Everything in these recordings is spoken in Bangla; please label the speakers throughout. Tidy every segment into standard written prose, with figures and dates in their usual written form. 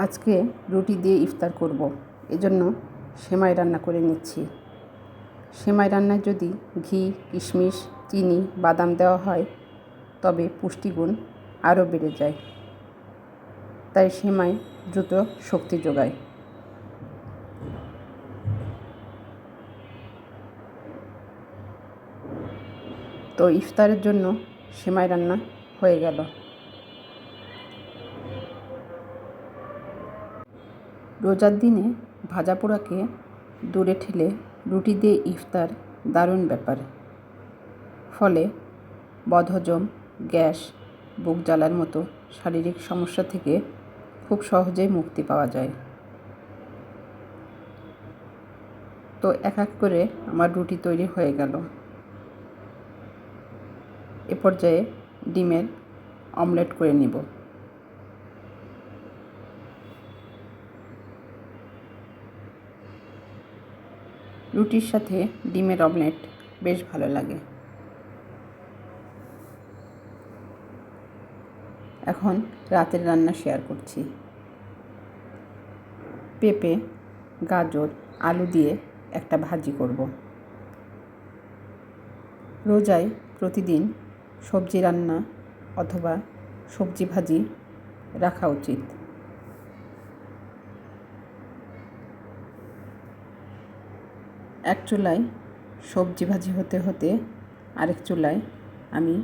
Speaker 1: আজকে রুটি দিয়ে ইফতার করব। এজন্য সেমাই রান্না করে নিচ্ছি। সেমাই রান্নায় যদি ঘি, কিশমিশ, চিনি, বাদাম দেওয়া হয় তবে পুষ্টিগুণ আরও বেড়ে যায়। তাই সেমাই দ্রুত শক্তি যোগায়। তো ইফতারের জন্য সেমাই রান্না হয়ে গেল। রোজার দিনে ভাজা পোড়াকে দূরে ঠেলে রুটি দিয়ে ইফতার দারুণ ব্যাপার। ফলে বদহজম, গ্যাস, বুক জ্বালার মতো শারীরিক সমস্যা থেকে খুব সহজেই মুক্তি পাওয়া যায়। তো এক এক করে আমার রুটি তৈরি হয়ে গেল। এ পর্যায়ে ডিমের অমলেট করে নিব। রুটির সাথে ডিমের অমলেট বেশ ভালো লাগে। এখন রাতের রান্না শেয়ার করছি। পেঁপে, গাজর, আলু দিয়ে একটা ভাজি করব। রোজায় প্রতিদিন সবজি রান্না অথবা সবজি ভাজি রাখা উচিত। এক চুলায় সবজি ভাজি হতে হতে আরেক চুলায় আমি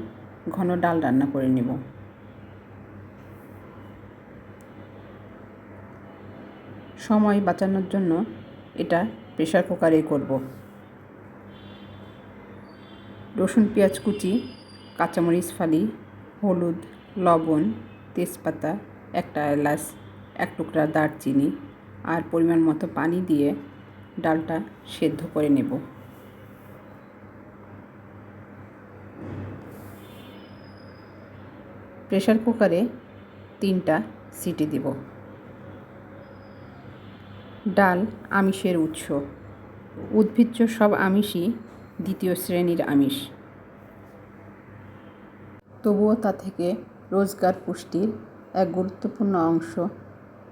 Speaker 1: ঘন ডাল রান্না করে নেব। সময় বাঁচানোর জন্য এটা প্রেসার কুকারেই করব। রসুন, পেঁয়াজ কুচি, কাঁচামরিচ ফালি, হলুদ, লবণ, তেজপাতা, একটা এলাচ, এক টুকরা দারচিনি আর পরিমাণ মতো পানি দিয়ে ডালটা সেদ্ধ করে নেব। প্রেসার কুকারে 3টা সিটি দেব। ডাল আমিষের উৎস। উদ্ভিজ্জ সব আমিষই দ্বিতীয় শ্রেণীর আমিষ। তবুও তা থেকে রোজকার পুষ্টির এক গুরুত্বপূর্ণ অংশ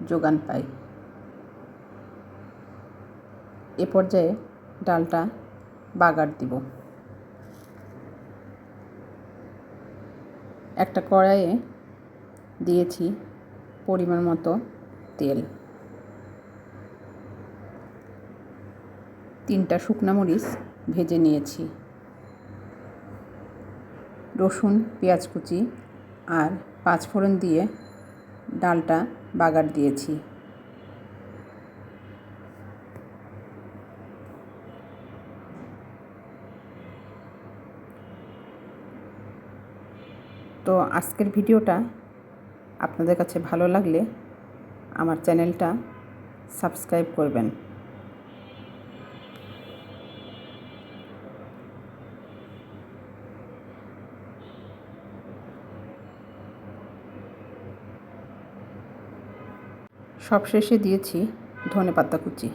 Speaker 1: যোগান পায়। এ পর্যায়ে ডালটা বাগার দিব। একটা কড়াইয়ে দিয়েছি পরিমাণ মতো তেল। 3টা শুকনো মরিচ ভেজে নিয়েছি। রসুন, পেঁয়াজ কুচি আর 5 ফোড়ন দিয়ে ডালটা বাগার দিয়েছি। তো আজকের ভিডিওটা আপনাদের কাছে ভালো লাগলে আমার চ্যানেলটা সাবস্ক্রাইব করবেন। সবশেষে দিয়েছি ধনেপাতা কুচি।